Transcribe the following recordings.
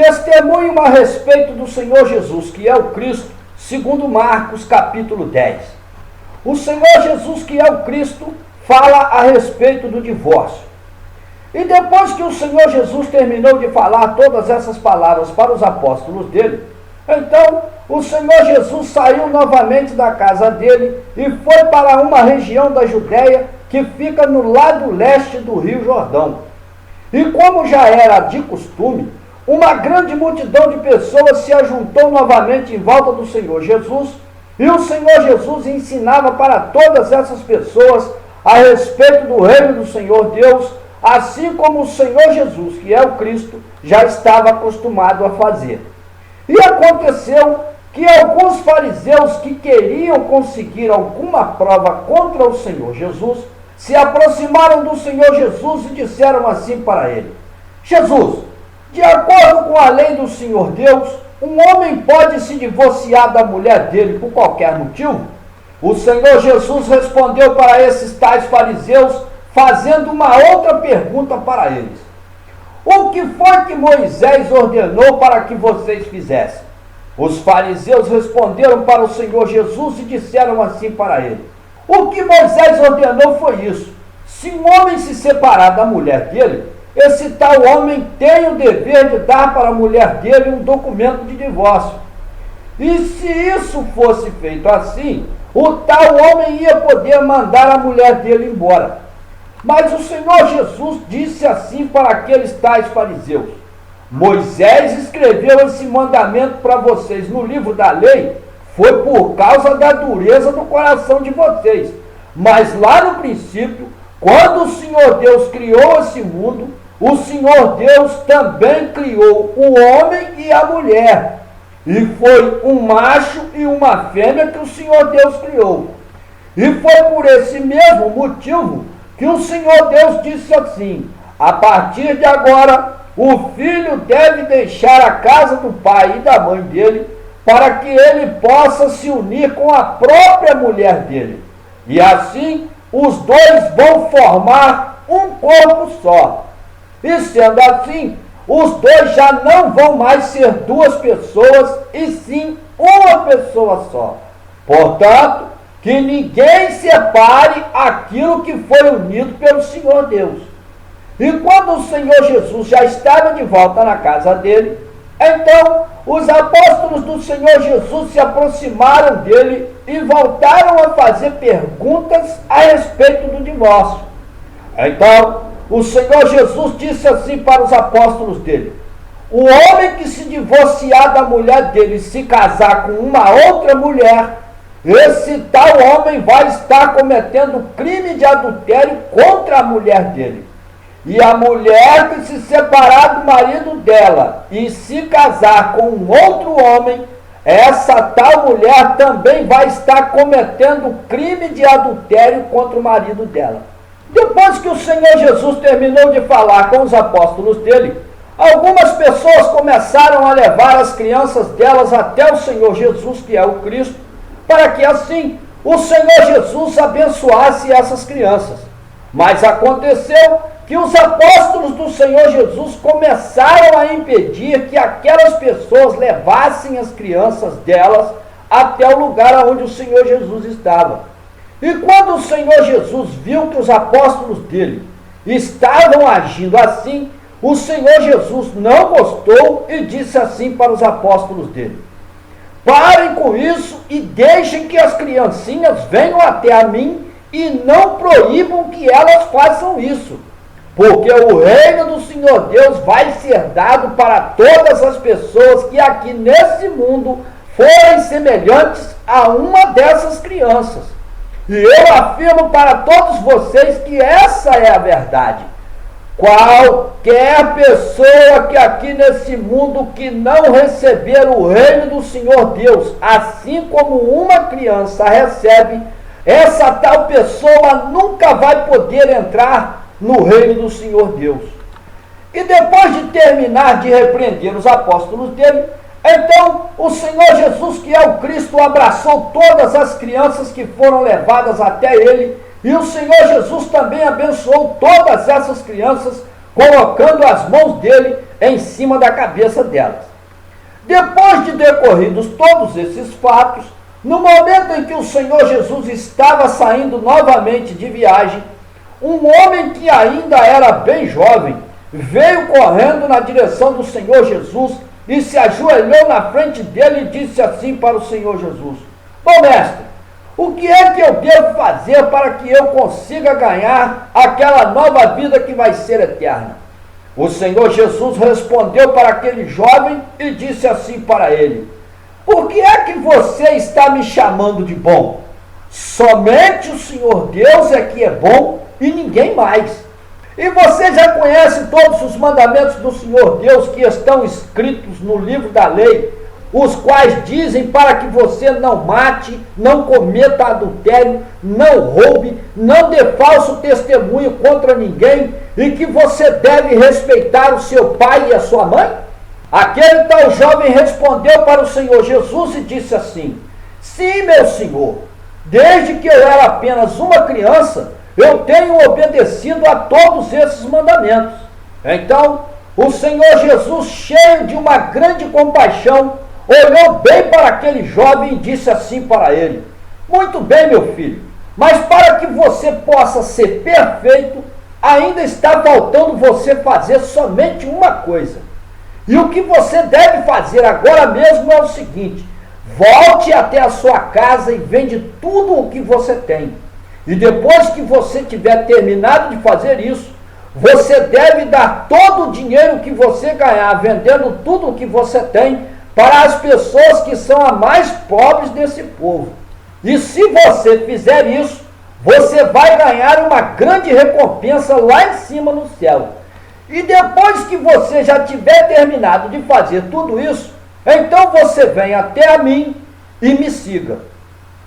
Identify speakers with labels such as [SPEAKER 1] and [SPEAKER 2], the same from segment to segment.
[SPEAKER 1] Testemunho a respeito do Senhor Jesus, que é o Cristo, segundo Marcos, capítulo 10. O Senhor Jesus, que é o Cristo, fala a respeito do divórcio. E depois que o Senhor Jesus terminou de falar todas essas palavras para os apóstolos dele, então o Senhor Jesus saiu novamente da casa dele e foi para uma região da Judéia que fica no lado leste do Rio Jordão. E como já era de costume, uma grande multidão de pessoas se ajuntou novamente em volta do Senhor Jesus, e o Senhor Jesus ensinava para todas essas pessoas a respeito do reino do Senhor Deus, assim como o Senhor Jesus, que é o Cristo, já estava acostumado a fazer. E aconteceu que alguns fariseus que queriam conseguir alguma prova contra o Senhor Jesus, se aproximaram do Senhor Jesus e disseram assim para ele: Jesus, de acordo com a lei do Senhor Deus, um homem pode se divorciar da mulher dele por qualquer motivo? O Senhor Jesus respondeu para esses tais fariseus, fazendo uma outra pergunta para eles: o que foi que Moisés ordenou para que vocês fizessem? Os fariseus responderam para o Senhor Jesus e disseram assim para ele: o que Moisés ordenou foi isso: se um homem se separar da mulher dele, esse tal homem tem o dever de dar para a mulher dele um documento de divórcio. E se isso fosse feito assim, o tal homem ia poder mandar a mulher dele embora. Mas o Senhor Jesus disse assim para aqueles tais fariseus: Moisés escreveu esse mandamento para vocês no livro da lei, foi por causa da dureza do coração de vocês. Mas lá no princípio, quando o Senhor Deus criou esse mundo, o Senhor Deus também criou o homem e a mulher. E foi um macho e uma fêmea que o Senhor Deus criou. E foi por esse mesmo motivo que o Senhor Deus disse assim: a partir de agora, o filho deve deixar a casa do pai e da mãe dele, para que ele possa se unir com a própria mulher dele. E assim, os dois vão formar um corpo só. E sendo assim, os dois já não vão mais ser duas pessoas, e sim uma pessoa só. Portanto, que ninguém separe aquilo que foi unido pelo Senhor Deus. E quando o Senhor Jesus já estava de volta na casa dele, então os apóstolos do Senhor Jesus se aproximaram dele e voltaram a fazer perguntas a respeito do divórcio. Então, o Senhor Jesus disse assim para os apóstolos dele: o homem que se divorciar da mulher dele e se casar com uma outra mulher, esse tal homem vai estar cometendo crime de adultério contra a mulher dele. E a mulher que se separar do marido dela e se casar com um outro homem, essa tal mulher também vai estar cometendo crime de adultério contra o marido dela. Depois que o Senhor Jesus terminou de falar com os apóstolos dele, algumas pessoas começaram a levar as crianças delas até o Senhor Jesus, que é o Cristo, para que assim o Senhor Jesus abençoasse essas crianças. Mas aconteceu que os apóstolos do Senhor Jesus começaram a impedir que aquelas pessoas levassem as crianças delas até o lugar onde o Senhor Jesus estava. E quando o Senhor Jesus viu que os apóstolos dele estavam agindo assim, o Senhor Jesus não gostou e disse assim para os apóstolos dele: parem com isso e deixem que as criancinhas venham até a mim e não proíbam que elas façam isso, porque o reino do Senhor Deus vai ser dado para todas as pessoas que aqui nesse mundo forem semelhantes a uma dessas crianças. E eu afirmo para todos vocês que essa é a verdade. Qualquer pessoa que aqui nesse mundo que não receber o reino do Senhor Deus, assim como uma criança recebe, essa tal pessoa nunca vai poder entrar no reino do Senhor Deus. E depois de terminar de repreender os apóstolos dele, então o Senhor Jesus, que é o Cristo, abraçou todas as crianças que foram levadas até ele, e o Senhor Jesus também abençoou todas essas crianças, colocando as mãos dele em cima da cabeça delas. Depois de decorridos todos esses fatos, no momento em que o Senhor Jesus estava saindo novamente de viagem, um homem que ainda era bem jovem veio correndo na direção do Senhor Jesus e se ajoelhou na frente dele e disse assim para o Senhor Jesus: Bom mestre, o que é que eu devo fazer para que eu consiga ganhar aquela nova vida que vai ser eterna? O Senhor Jesus respondeu para aquele jovem e disse assim para ele: Por que é que você está me chamando de bom? Somente o Senhor Deus é que é bom e ninguém mais. E você já conhece todos os mandamentos do Senhor Deus que estão escritos no livro da lei, os quais dizem para que você não mate, não cometa adultério, não roube, não dê falso testemunho contra ninguém e que você deve respeitar o seu pai e a sua mãe? Aquele tal jovem respondeu para o Senhor Jesus e disse assim: Sim, meu Senhor, desde que eu era apenas uma criança, eu tenho obedecido a todos esses mandamentos. Então, o Senhor Jesus, cheio de uma grande compaixão, olhou bem para aquele jovem e disse assim para ele: Muito bem, meu filho, mas para que você possa ser perfeito, ainda está faltando você fazer somente uma coisa. E o que você deve fazer agora mesmo é o seguinte: volte até a sua casa e vende tudo o que você tem. E depois que você tiver terminado de fazer isso, você deve dar todo o dinheiro que você ganhar vendendo tudo o que você tem para as pessoas que são as mais pobres desse povo. E se você fizer isso, você vai ganhar uma grande recompensa lá em cima no céu. E depois que você já tiver terminado de fazer tudo isso, então você vem até a mim e me siga.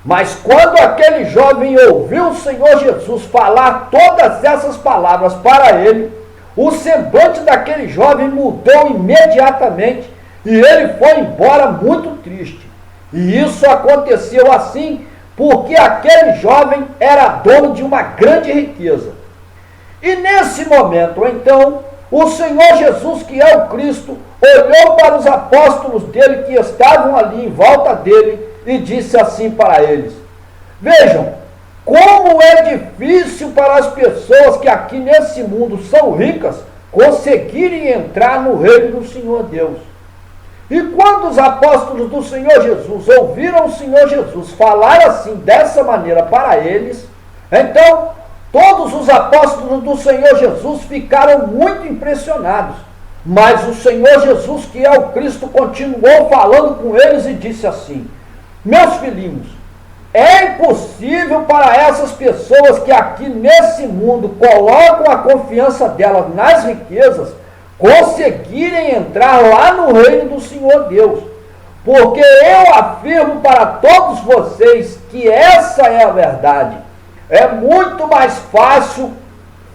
[SPEAKER 1] Mas quando aquele jovem ouviu o Senhor Jesus falar todas essas palavras para ele, o semblante daquele jovem mudou imediatamente e ele foi embora muito triste. E isso aconteceu assim porque aquele jovem era dono de uma grande riqueza. E nesse momento, então, o Senhor Jesus, que é o Cristo, olhou para os apóstolos dele que estavam ali em volta dele e disse assim para eles: Vejam, como é difícil para as pessoas que aqui nesse mundo são ricas conseguirem entrar no reino do Senhor Deus. E quando os apóstolos do Senhor Jesus ouviram o Senhor Jesus falar assim, dessa maneira para eles, então todos os apóstolos do Senhor Jesus ficaram muito impressionados. Mas o Senhor Jesus, que é o Cristo, continuou falando com eles e disse assim: Meus filhinhos, é impossível para essas pessoas que aqui nesse mundo colocam a confiança delas nas riquezas conseguirem entrar lá no reino do Senhor Deus. Porque eu afirmo para todos vocês que essa é a verdade. É muito mais fácil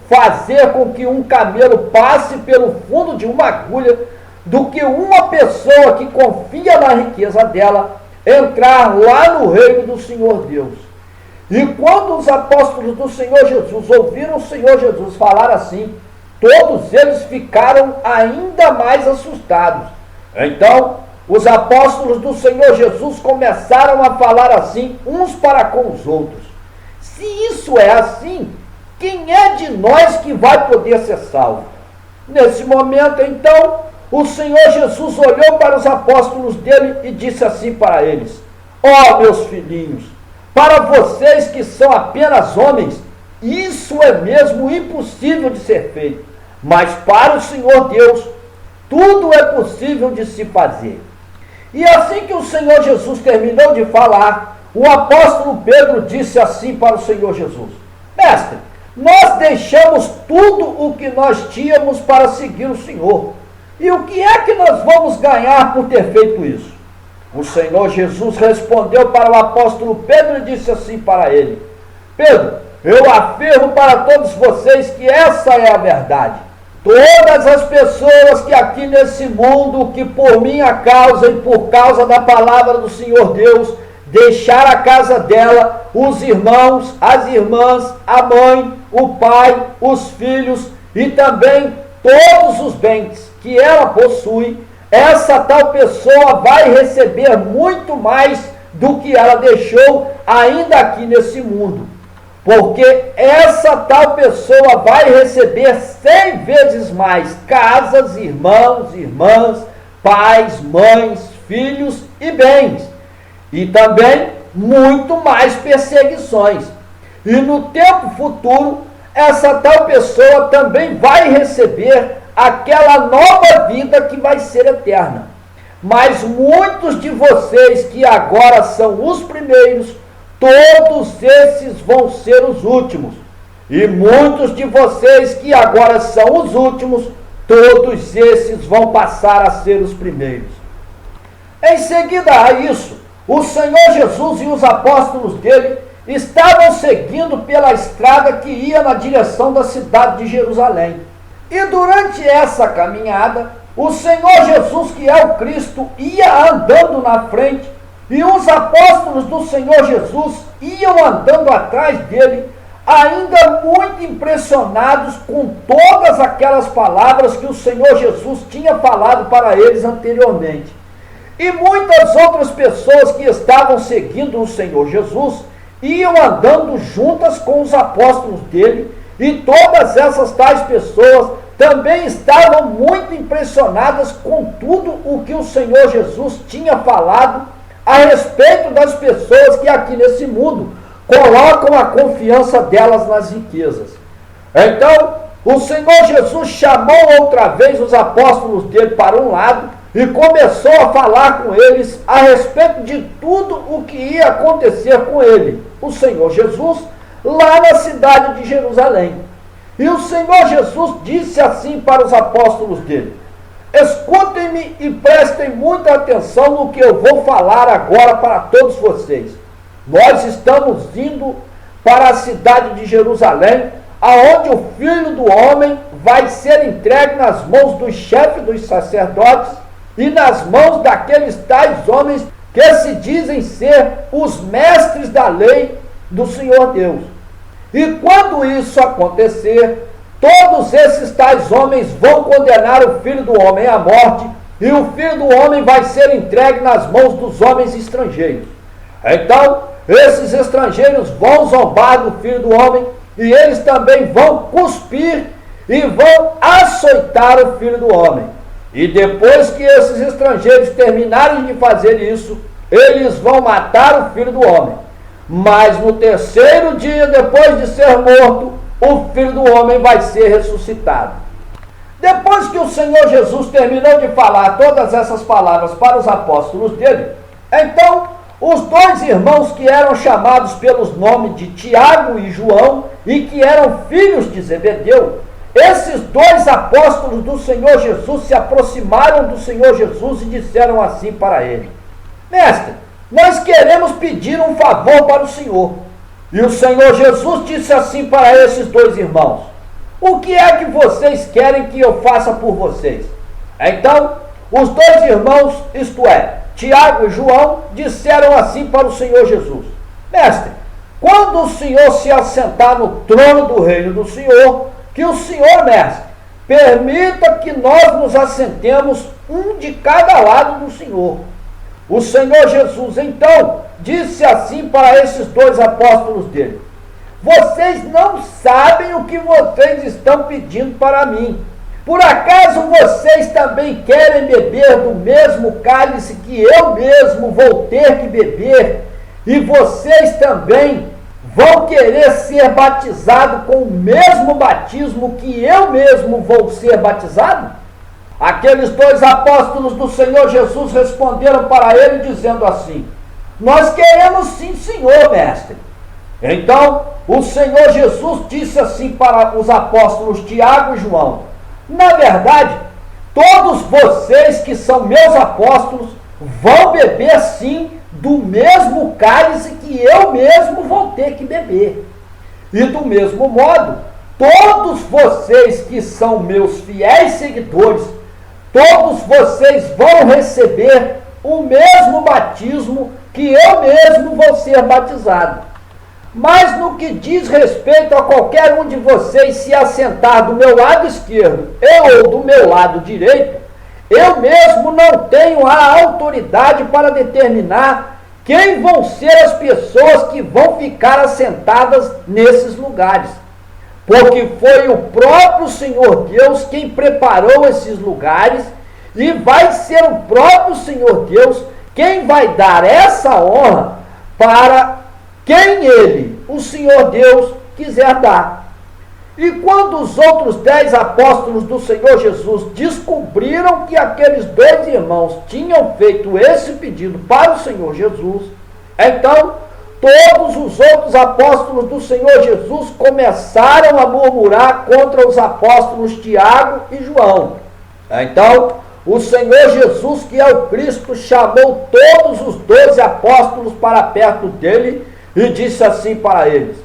[SPEAKER 1] fazer com que um camelo passe pelo fundo de uma agulha do que uma pessoa que confia na riqueza dela entrar lá no reino do Senhor Deus. E quando os apóstolos do Senhor Jesus ouviram o Senhor Jesus falar assim, todos eles ficaram ainda mais assustados. Então, os apóstolos do Senhor Jesus começaram a falar assim uns para com os outros: Se isso é assim, quem é de nós que vai poder ser salvo? Nesse momento, então, o Senhor Jesus olhou para os apóstolos dele e disse assim para eles: Ó, meus filhinhos, para vocês que são apenas homens, isso é mesmo impossível de ser feito. Mas para o Senhor Deus, tudo é possível de se fazer. E assim que o Senhor Jesus terminou de falar, o apóstolo Pedro disse assim para o Senhor Jesus: Mestre, nós deixamos tudo o que nós tínhamos para seguir o Senhor. E o que é que nós vamos ganhar por ter feito isso? O Senhor Jesus respondeu para o apóstolo Pedro e disse assim para ele: Pedro, eu afirmo para todos vocês que essa é a verdade. Todas as pessoas que aqui nesse mundo, que por minha causa e por causa da palavra do Senhor Deus, deixar a casa dela, os irmãos, as irmãs, a mãe, o pai, os filhos e também todos os bens, que ela possui, essa tal pessoa vai receber muito mais do que ela deixou ainda aqui nesse mundo. Porque essa tal pessoa vai receber 100 vezes mais casas, irmãos, irmãs, pais, mães, filhos e bens. E também muito mais perseguições. E no tempo futuro, essa tal pessoa também vai receber aquela nova vida que vai ser eterna. Mas muitos de vocês que agora são os primeiros, todos esses vão ser os últimos. E muitos de vocês que agora são os últimos, todos esses vão passar a ser os primeiros. Em seguida a isso, o Senhor Jesus e os apóstolos dele estavam seguindo pela estrada que ia na direção da cidade de Jerusalém. E durante essa caminhada, o Senhor Jesus, que é o Cristo, ia andando na frente, e os apóstolos do Senhor Jesus iam andando atrás dele, ainda muito impressionados com todas aquelas palavras que o Senhor Jesus tinha falado para eles anteriormente. E muitas outras pessoas que estavam seguindo o Senhor Jesus iam andando juntas com os apóstolos dele, e todas essas tais pessoas também estavam muito impressionadas com tudo o que o Senhor Jesus tinha falado a respeito das pessoas que aqui nesse mundo colocam a confiança delas nas riquezas. Então, o Senhor Jesus chamou outra vez os apóstolos dele para um lado e começou a falar com eles a respeito de tudo o que ia acontecer com ele, o Senhor Jesus, lá na cidade de Jerusalém. E o Senhor Jesus disse assim para os apóstolos dele: escutem-me e prestem muita atenção no que eu vou falar agora para todos vocês. Nós estamos indo para a cidade de Jerusalém, aonde o Filho do Homem vai ser entregue nas mãos dos chefes dos sacerdotes e nas mãos daqueles tais homens que se dizem ser os mestres da lei do Senhor Deus. E quando isso acontecer, todos esses tais homens vão condenar o Filho do Homem à morte, e o Filho do Homem vai ser entregue nas mãos dos homens estrangeiros. Então, esses estrangeiros vão zombar do Filho do Homem, e eles também vão cuspir e vão açoitar o Filho do Homem. E depois que esses estrangeiros terminarem de fazer isso, eles vão matar o Filho do Homem. Mas no terceiro dia, depois de ser morto, o Filho do Homem vai ser ressuscitado. Depois que o Senhor Jesus terminou de falar todas essas palavras para os apóstolos dele, então os dois irmãos que eram chamados pelos nomes de Tiago e João e que eram filhos de Zebedeu, esses dois apóstolos do Senhor Jesus se aproximaram do Senhor Jesus e disseram assim para ele: mestre, nós queremos pedir um favor para o Senhor. E o Senhor Jesus disse assim para esses dois irmãos: o que é que vocês querem que eu faça por vocês? Então, os dois irmãos, isto é, Tiago e João, disseram assim para o Senhor Jesus: mestre, quando o Senhor se assentar no trono do reino do Senhor, que o Senhor, mestre, permita que nós nos assentemos um de cada lado do Senhor. O Senhor Jesus, então, disse assim para esses dois apóstolos dele: vocês não sabem o que vocês estão pedindo para mim. Por acaso vocês também querem beber do mesmo cálice que eu mesmo vou ter que beber? E vocês também vão querer ser batizados com o mesmo batismo que eu mesmo vou ser batizado? Aqueles dois apóstolos do Senhor Jesus responderam para ele dizendo assim: nós queremos sim, Senhor, mestre. Então o Senhor Jesus disse assim para os apóstolos Tiago e João: na verdade, todos vocês que são meus apóstolos vão beber sim do mesmo cálice que eu mesmo vou ter que beber. E do mesmo modo, todos vocês que são meus fiéis seguidores, todos vocês vão receber o mesmo batismo que eu mesmo vou ser batizado. Mas no que diz respeito a qualquer um de vocês se assentar do meu lado esquerdo ou do meu lado direito, eu mesmo não tenho a autoridade para determinar quem vão ser as pessoas que vão ficar assentadas nesses lugares. Porque foi o próprio Senhor Deus quem preparou esses lugares e vai ser o próprio Senhor Deus quem vai dar essa honra para quem Ele, o Senhor Deus, quiser dar. E quando os outros 10 apóstolos do Senhor Jesus descobriram que aqueles 2 irmãos tinham feito esse pedido para o Senhor Jesus, então todos os outros apóstolos do Senhor Jesus começaram a murmurar contra os apóstolos Tiago e João. Então, o Senhor Jesus, que é o Cristo, chamou todos os 12 apóstolos para perto dele e disse assim para eles: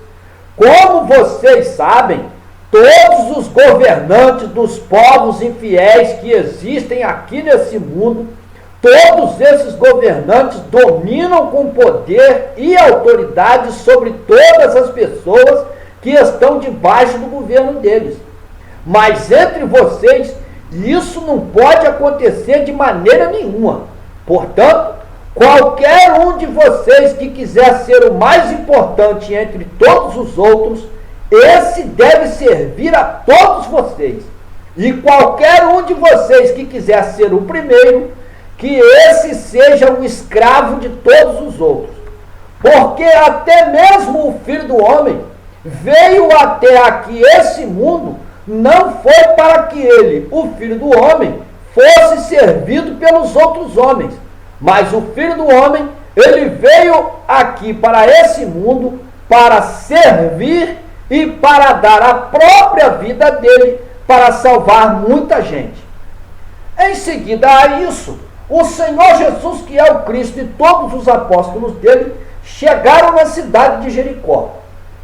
[SPEAKER 1] como vocês sabem, todos os governantes dos povos infiéis que existem aqui nesse mundo, todos esses governantes dominam com poder e autoridade sobre todas as pessoas que estão debaixo do governo deles. Mas entre vocês, isso não pode acontecer de maneira nenhuma. Portanto, qualquer um de vocês que quiser ser o mais importante entre todos os outros, esse deve servir a todos vocês. E qualquer um de vocês que quiser ser o primeiro, que esse seja o escravo de todos os outros. Porque até mesmo o Filho do Homem veio até aqui esse mundo, não foi para que ele, o Filho do Homem, fosse servido pelos outros homens. Mas o Filho do Homem, ele veio aqui para esse mundo para servir e para dar a própria vida dele para salvar muita gente. Em seguida a isso, o Senhor Jesus, que é o Cristo, e todos os apóstolos dele chegaram na cidade de Jericó.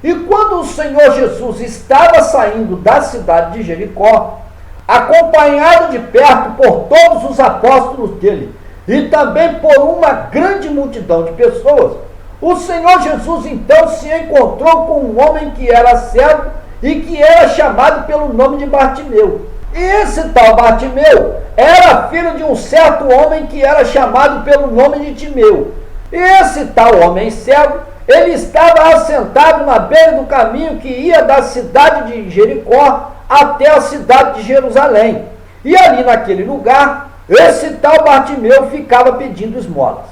[SPEAKER 1] E quando o Senhor Jesus estava saindo da cidade de Jericó, acompanhado de perto por todos os apóstolos dele, e também por uma grande multidão de pessoas, o Senhor Jesus então se encontrou com um homem que era cego e que era chamado pelo nome de Bartimeu. E esse tal Bartimeu era filho de um certo homem que era chamado pelo nome de Timeu. E esse tal homem cego, ele estava assentado na beira do caminho que ia da cidade de Jericó até a cidade de Jerusalém. E ali naquele lugar, esse tal Bartimeu ficava pedindo esmolas.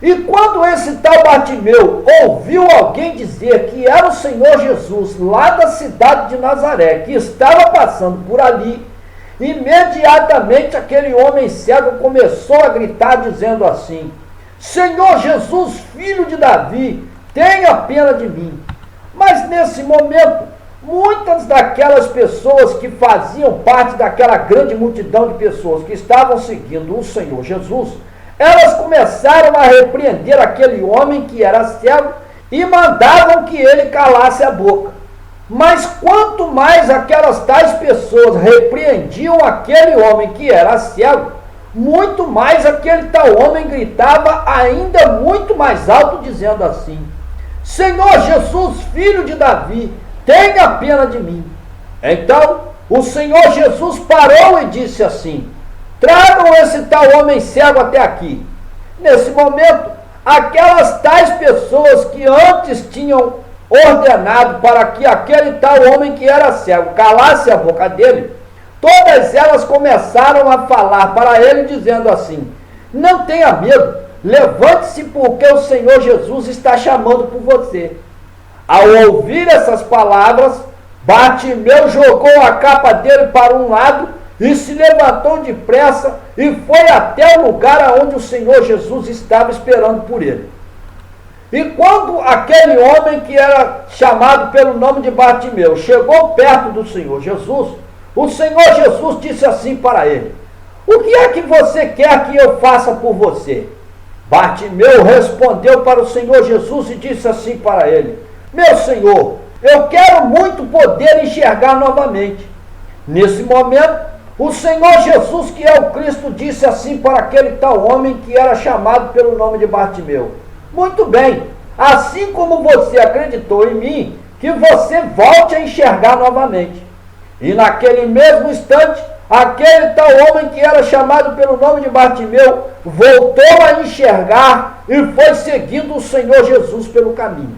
[SPEAKER 1] E quando esse tal Bartimeu ouviu alguém dizer que era o Senhor Jesus lá da cidade de Nazaré, que estava passando por ali, imediatamente aquele homem cego começou a gritar dizendo assim: Senhor Jesus, filho de Davi, tenha pena de mim. Mas nesse momento, muitas daquelas pessoas que faziam parte daquela grande multidão de pessoas que estavam seguindo o Senhor Jesus, elas começaram a repreender aquele homem que era cego e mandavam que ele calasse a boca. Mas quanto mais aquelas tais pessoas repreendiam aquele homem que era cego, muito mais aquele tal homem gritava ainda muito mais alto, dizendo assim: Senhor Jesus, filho de Davi, tenha pena de mim. Então o Senhor Jesus parou e disse assim: tragam esse tal homem cego até aqui. Nesse momento, aquelas tais pessoas que antes tinham ordenado para que aquele tal homem que era cego calasse a boca dele, todas elas começaram a falar para ele dizendo assim: não tenha medo, levante-se porque o Senhor Jesus está chamando por você. Ao ouvir essas palavras, Bartimeu jogou a capa dele para um lado e se levantou depressa e foi até o lugar onde o Senhor Jesus estava esperando por ele. E quando aquele homem que era chamado pelo nome de Bartimeu chegou perto do Senhor Jesus, o Senhor Jesus disse assim para ele: o que é que você quer que eu faça por você? Bartimeu respondeu para o Senhor Jesus e disse assim para ele: meu Senhor, eu quero muito poder enxergar novamente. Nesse momento, o Senhor Jesus, que é o Cristo, disse assim para aquele tal homem que era chamado pelo nome de Bartimeu: muito bem, assim como você acreditou em mim, que você volte a enxergar novamente. E naquele mesmo instante, aquele tal homem que era chamado pelo nome de Bartimeu voltou a enxergar e foi seguindo o Senhor Jesus pelo caminho.